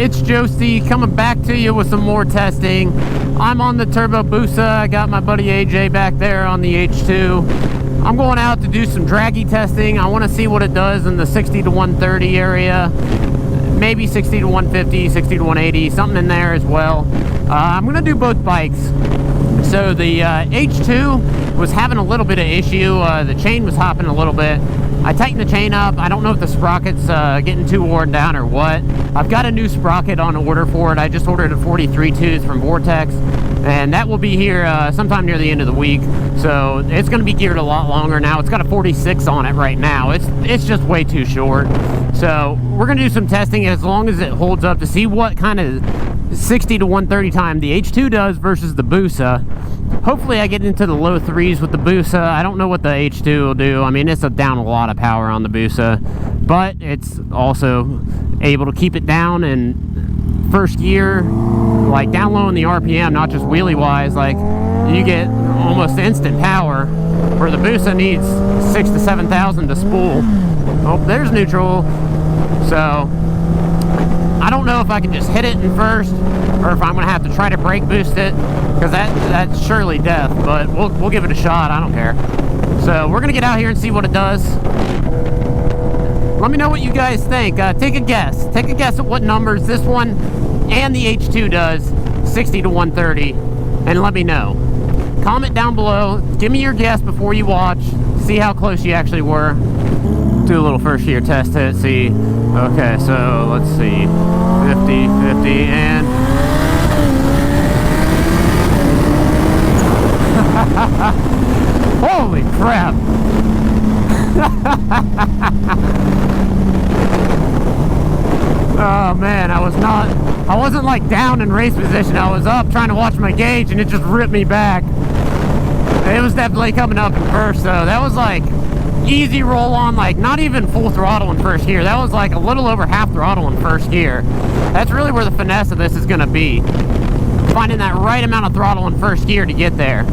It's Josie coming back to you with some more testing. I'm on the turbo busa. I got my buddy AJ back there on the H2. I'm going out to do some draggy testing. I want to see what it does in the 60 to 130 area. Maybe 60 to 150, 60 to 180, something in there as well. I'm going to do both bikes. So the H2 was having a little bit of issue. The chain was hopping a little bit. I tightened the chain up. I don't know if the sprocket's getting too worn down or what. I've got a new sprocket on order for it. I just ordered a 43 tooth from Vortex, and that will be here sometime near the end of the week. So it's going to be geared a lot longer now. It's got a 46 on it right now. It's just way too short. So we're going to do some testing as long as it holds up to see what kind of 60 to 130 time the H2 does versus the busa. Hopefully I get into the low threes with the busa. I don't know what the H2 will do. I mean, it's down a lot of power on the busa, but it's also able to keep it down in first gear, like down low in the RPM, not just wheelie wise. Like, you get almost instant power, where the busa needs 6,000 to 7,000 to spool. Oh, there's neutral. So I don't know if I can just hit it in first, or if I'm going to have to try to brake boost it, because that's surely death, but we'll give it a shot. I don't care. So we're going to get out here and see what it does. Let me know what you guys think. Take a guess. Take a guess at what numbers this one and the H2 does, 60 to 130, and let me know. Comment down below. Give me your guess before you watch. See how close you actually were. Do a little first year test hit, see. Okay, so let's see. 50, 50, and... Holy crap! Oh man, I wasn't like down in race position. I was up trying to watch my gauge, and it just ripped me back. It was definitely coming up in first, though. That was like easy roll on, like not even full throttle in first gear. That was like a little over half throttle in first gear. That's really where the finesse of this is going to be, finding that right amount of throttle in first gear to get there.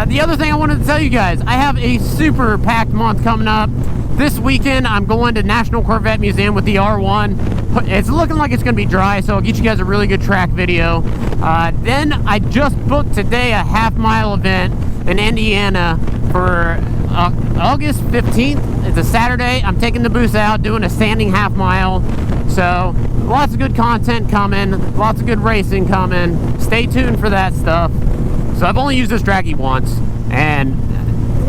The other thing I wanted to tell you guys, I have a super packed month coming up. This weekend I'm going to National Corvette Museum with the R1. It's looking like it's going to be dry, so I'll get you guys a really good track video. Then I just booked today a half-mile event in Indiana for August 15th. It's a Saturday. I'm taking the booth out, doing a standing half mile. So lots of good content coming, lots of good racing coming. Stay tuned for that stuff. So I've only used this draggy once, and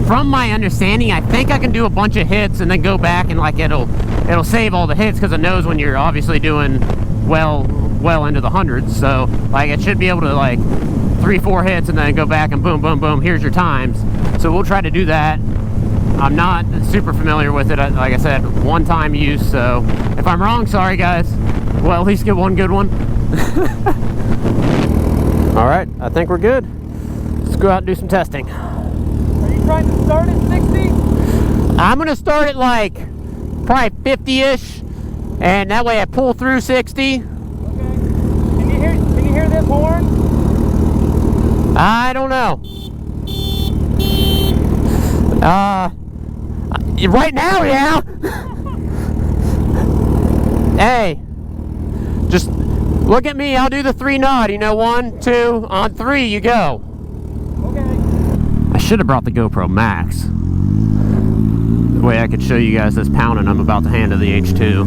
from my understanding, I think I can do a bunch of hits and then go back and like it'll save all the hits, because it knows when you're obviously doing well into the hundreds. So like it should be able to like 3-4 hits and then go back and boom, boom, boom, here's your times. So we'll try to do that. I'm not super familiar with it. Like I said, one-time use, so if I'm wrong, sorry guys. Well, at least get one good one. All right, I think we're good. Let's go out and do some testing. Are you trying to start at 60? I'm gonna start at like probably 50-ish, and that way I pull through 60. Okay. Can you hear this horn? I don't know. Right now, yeah. Hey, just look at me. I'll do the 3 nod. You know, 1, 2, on 3, you go. Okay. I should have brought the GoPro Max. The way I could show you guys this pounding I'm about to hand to the H2.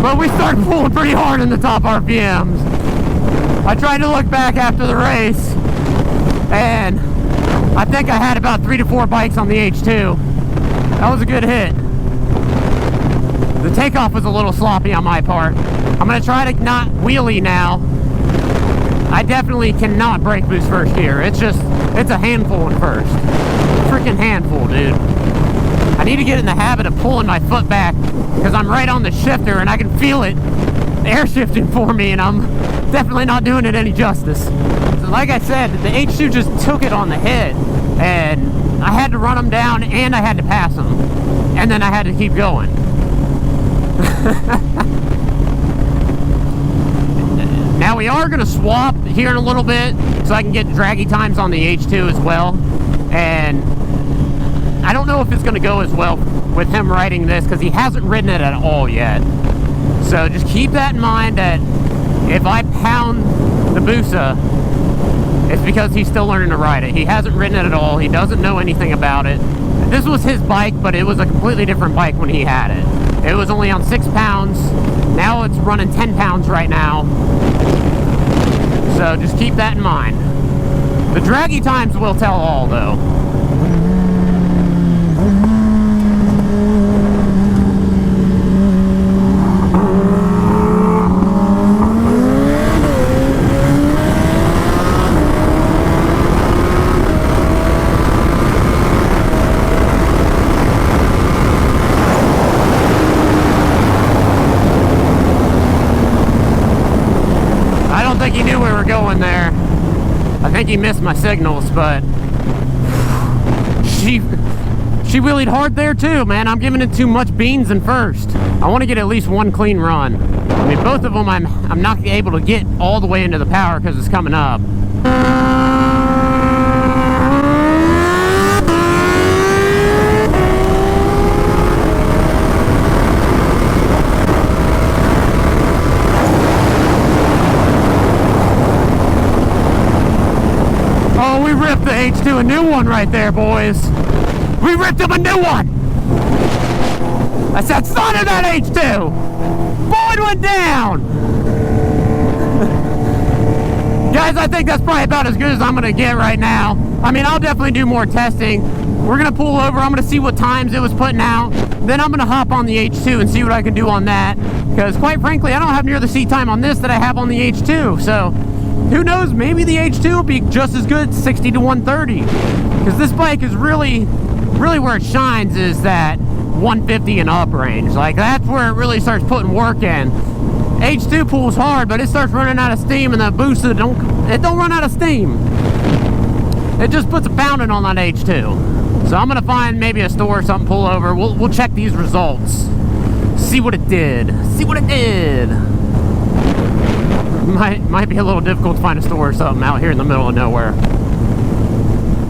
But we started pulling pretty hard in the top RPMs. I tried to look back after the race, and I think I had about 3 to 4 bikes on the H2. That was a good hit. The takeoff was a little sloppy on my part. I'm going to try to not wheelie now. I definitely cannot brake boost first gear. It's a handful at first. Freaking handful, dude. I need to get in the habit of pulling my foot back, because I'm right on the shifter and I can feel it air shifting for me, and I'm definitely not doing it any justice. So like I said, the H2 just took it on the head. and I had to run him down and I had to pass him, and then I had to keep going. Now we are going to swap here in a little bit so I can get draggy times on the H2 as well, and I don't know if it's going to go as well with him riding this because he hasn't ridden it at all yet. So just keep that in mind, that if I pound the busa, it's because he's still learning to ride it. He hasn't ridden it at all. He doesn't know anything about it. This was his bike, but it was a completely different bike when he had it. It was only on 6 pounds. Now it's running 10 pounds right now. So just keep that in mind. The draggy times will tell all, though. He knew we were going there. I think he missed my signals, but she wheelied hard there too, man. I'm giving it too much beans in first. I want to get at least one clean run. I mean, both of them I'm not able to get all the way into the power because it's coming up. We ripped the H2 a new one right there, boys. We ripped him a new one. I said, son of that H2. Boyd went down. Guys, I think that's probably about as good as I'm going to get right now. I mean, I'll definitely do more testing. We're going to pull over. I'm going to see what times it was putting out. Then I'm going to hop on the H2 and see what I can do on that. Because quite frankly, I don't have near the seat time on this that I have on the H2. So who knows, maybe the H2 will be just as good, 60 to 130. Because this bike is really where it shines is that 150 and up range. Like, that's where it really starts putting work in. H2 pulls hard, but it starts running out of steam, and the busa don't run out of steam. It just puts a pounding on that H2. So I'm gonna find maybe a store or something, pull over. We'll check these results. See what it did. See what it did. Might be a little difficult to find a store or something out here in the middle of nowhere.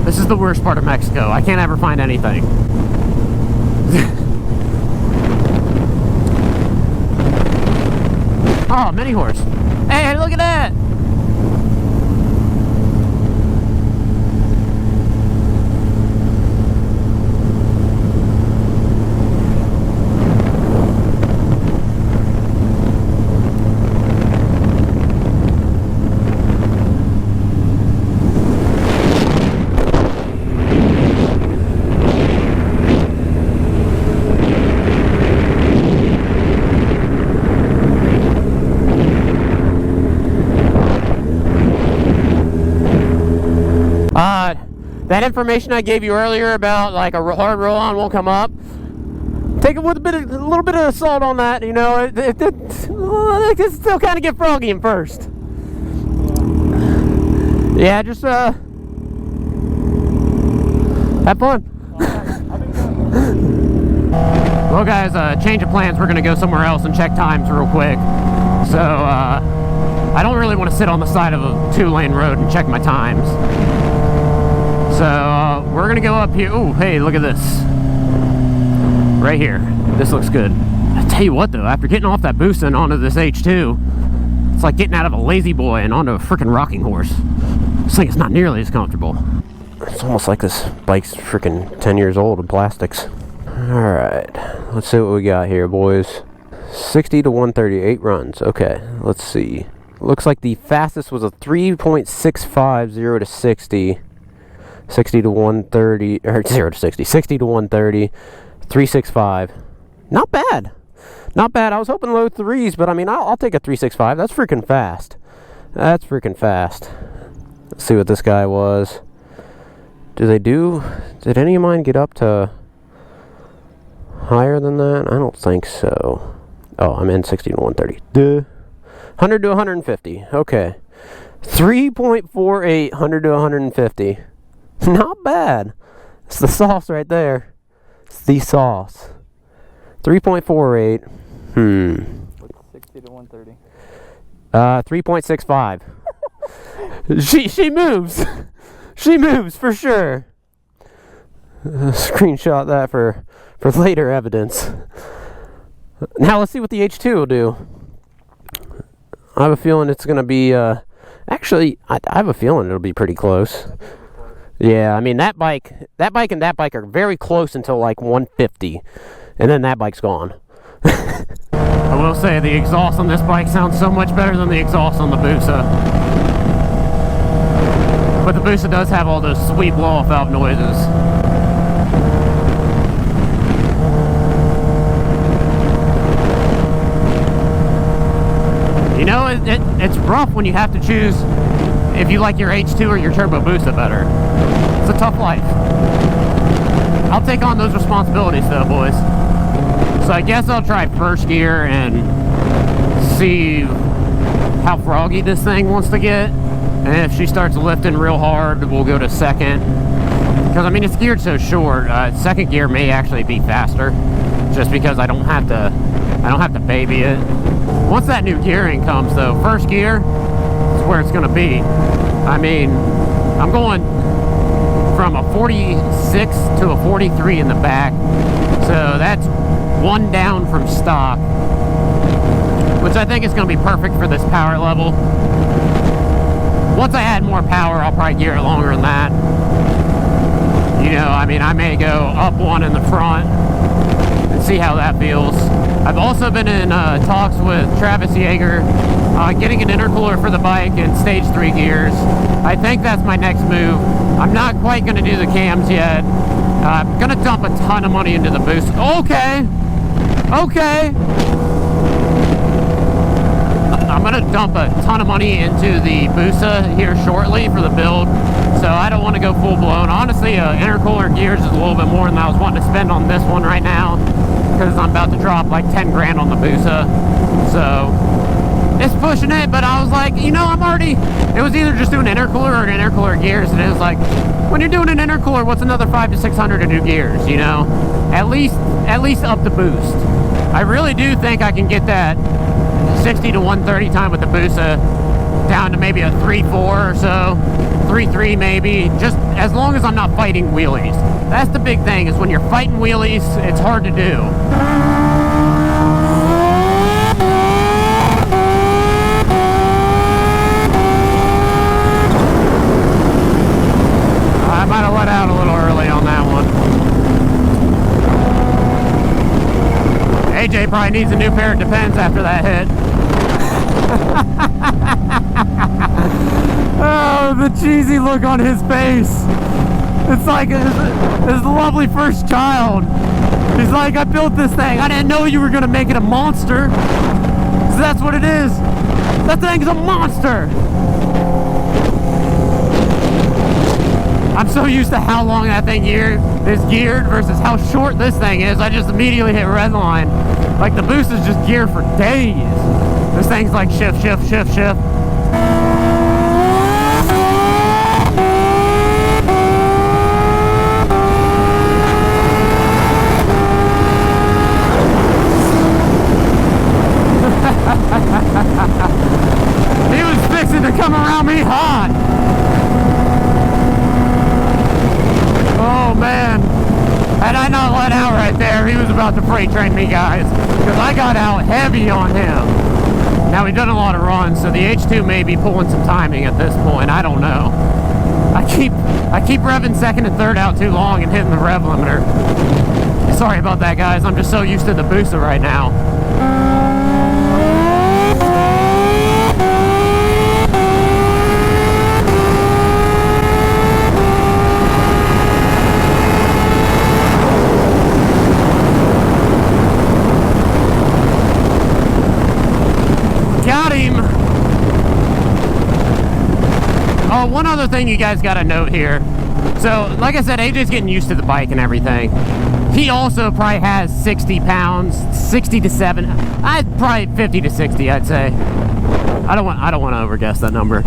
This is the worst part of Mexico. I can't ever find anything. Oh, mini horse. Hey, look at that. That information I gave you earlier about like a hard roll-on won't come up. Take it with a little bit of salt on that, you know. It still kind of get froggy in first. Yeah, just have fun. Well, guys, change of plans. We're gonna go somewhere else and check times real quick. So I don't really want to sit on the side of a 2-lane road and check my times. So we're gonna go up here. Oh, hey, look at this. Right here. This looks good. I tell you what though, after getting off that busa and onto this H2, it's like getting out of a lazy boy and onto a freaking rocking horse. This thing is not nearly as comfortable. It's almost like this bike's freaking 10 years old of plastics. Alright, let's see what we got here, boys. 60 to 138 runs. Okay, let's see. Looks like the fastest was a 3.65 0 to 60. 60 to 130, or 0 to 60, 60 to 130, 365. Not bad. Not bad. I was hoping low threes, but I mean, I'll take a 365. That's freaking fast. That's freaking fast. Let's see what this guy was. Did any of mine get up to higher than that? I don't think so. Oh, I'm in 60 to 130. Duh. 100 to 150. Okay. 3.48, 100 to 150. Not bad. It's the sauce right there. It's the sauce. 3.48. 60 to 130. 3.65. She moves. She moves for sure. Screenshot that for later evidence. Now let's see what the H2 will do. I have a feeling it's gonna be. Actually, I have a feeling it'll be pretty close. Yeah, I mean that bike and that bike are very close until like 150, and then that bike's gone. I will say the exhaust on this bike sounds so much better than the exhaust on the Busa. But the Busa does have all those sweet blow-off valve noises. You know, it's rough when you have to choose if you like your H2 or your Turbo Busa better. It's a tough life. I'll take on those responsibilities though, boys. So I guess I'll try first gear and see how froggy this thing wants to get. And if she starts lifting real hard, we'll go to second. Because I mean, it's geared so short. Second gear may actually be faster, just because I don't have to baby it. Once that new gearing comes though, first gear is where it's gonna be. I mean, I'm going from a 46 to a 43 in the back. So that's one down from stock, which I think is going to be perfect for this power level. Once I add more power, I'll probably gear it longer than that. You know, I mean, I may go up one in the front and see how that feels. I've also been in talks with Travis Yeager, getting an intercooler for the bike in stage 3 gears. I think that's my next move. I'm not quite going to do the cams yet. I'm going to dump a ton of money into the boost. Okay. I'm going to dump a ton of money into the Busa here shortly for the build. So I don't want to go full blown. Honestly, intercooler gears is a little bit more than I was wanting to spend on this one right now, because I'm about to drop like 10 grand on the Busa. So it's pushing it, but I was like, you know, it was either just doing intercooler or intercooler gears, and it was like, when you're doing an intercooler, what's another 500 to 600 to do gears, you know? At least up the boost. I really do think I can get that 60 to 130 time with the Busa down to maybe a 3.4 or so, 3.3 maybe, just as long as I'm not fighting wheelies. That's the big thing, is when you're fighting wheelies, it's hard to do. I might have let out a little early on that one. AJ probably needs a new pair of Depends after that hit. Oh, the cheesy look on his face. It's like his lovely first child. He's like, I built this thing. I didn't know you were going to make it a monster. So that's what it is. That thing's a monster. I'm so used to how long that thing is geared versus how short this thing is. I just immediately hit red line. Like the boost is just geared for days. This thing's like shift. He was fixing to come around me hot. Oh man, had I not let out right there, he was about to freight train me, guys, because I got out heavy on him. Now we've done a lot of runs, so the H2 may be pulling some timing at this point. I don't know. I keep revving second and third out too long and hitting the rev limiter. Sorry about that, guys. I'm just so used to the Busa right now. Got him. Oh, one other thing you guys got to note here. So, like I said, AJ's getting used to the bike and everything. He also probably has 60 pounds, 60 to 7. Probably 50 to 60, I'd say. I don't want to overguess that number.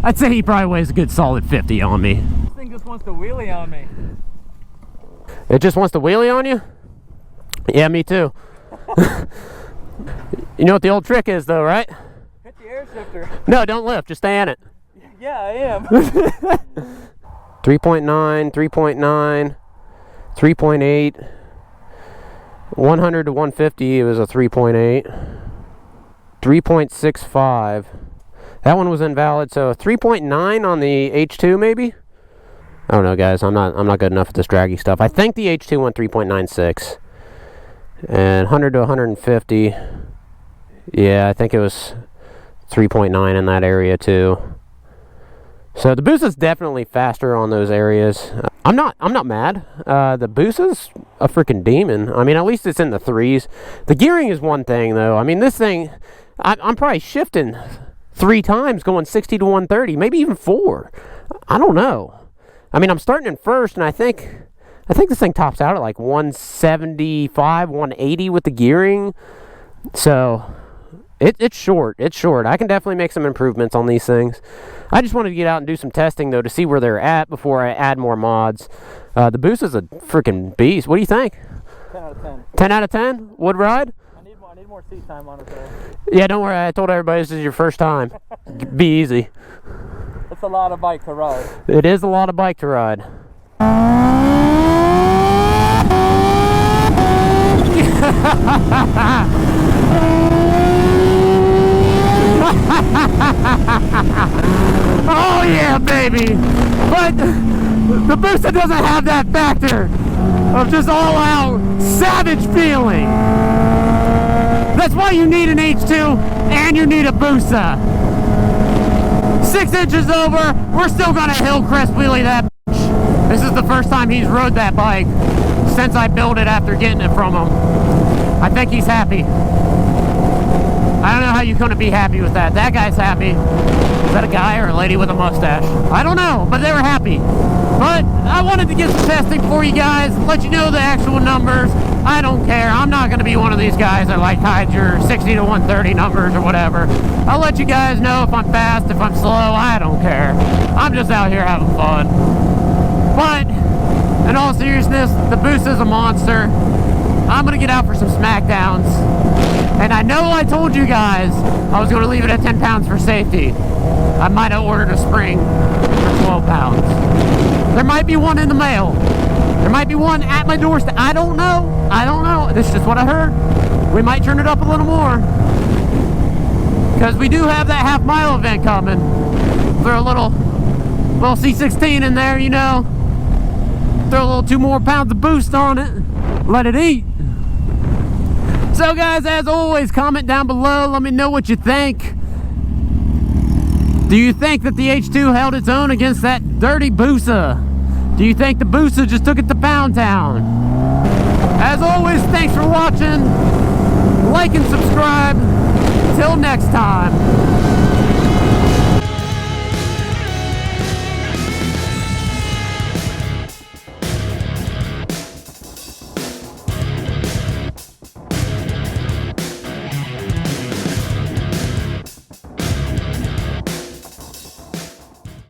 I'd say he probably weighs a good solid 50 on me. This thing wants to wheelie on me. It just wants to wheelie on you? Yeah, me too. You know what the old trick is though, right? Hit the air shifter. No, don't lift, just stay in it. Yeah, I am. 3.9, 3.9, 3.8, 100 to 150, it was a 3.8, 3.65. That one was invalid, so 3.9 on the H2 maybe? I don't know, guys. I'm not good enough at this draggy stuff. I think the H2 went 3.96. And 100 to 150. Yeah, I think it was 3.9 in that area too. So the busa's definitely faster on those areas. I'm not mad. The busa's a freaking demon. I mean, at least it's in the threes. The gearing is one thing though. I mean, this thing, I'm probably shifting 3 times going 60 to 130, maybe even 4. I don't know. I mean, I'm starting in first, and I think this thing tops out at like 175, 180 with the gearing. So it's short. It's short. I can definitely make some improvements on these things. I just wanted to get out and do some testing though to see where they're at before I add more mods. The Busa's a freaking beast. What do you think? 10 out of 10. 10 out of 10? Would ride? I need more seat time on it though. Yeah, don't worry. I told everybody this is your first time. Be easy. It's a lot of bike to ride. It is a lot of bike to ride. Oh yeah, baby! But the Busa doesn't have that factor of just all-out savage feeling. That's why you need an H2 and you need a Busa. 6 inches over, we're still gonna hill crest wheelie that bitch. This is the first time he's rode that bike since I built it after getting it from him. I think he's happy. I don't know how you're gonna be happy with that. That guy's happy. Is that a guy or a lady with a mustache? I don't know, but they were happy. But I wanted to get some testing for you guys, let you know the actual numbers. I don't care. I'm not going to be one of these guys that like hide your 60 to 130 numbers or whatever. I'll let you guys know if I'm fast, if I'm slow. I don't care. I'm just out here having fun. But in all seriousness, the Busa is a monster. I'm going to get out for some smackdowns. And I know I told you guys I was going to leave it at 10 pounds for safety. I might have ordered a spring for 12 pounds. There might be one in the mail. There might be one at my doorstep. I don't know. I don't know. This is just what I heard. We might turn it up a little more. Because we do have that half-mile event coming. Throw a little C16 in there, you know. Throw a little 2 more pounds of boost on it. Let it eat. So guys, as always, comment down below. Let me know what you think. Do you think that the H2 held its own against that dirty Busa? Do you think the Busa just took it to Pound Town? As always, thanks for watching. Like and subscribe. Till next time.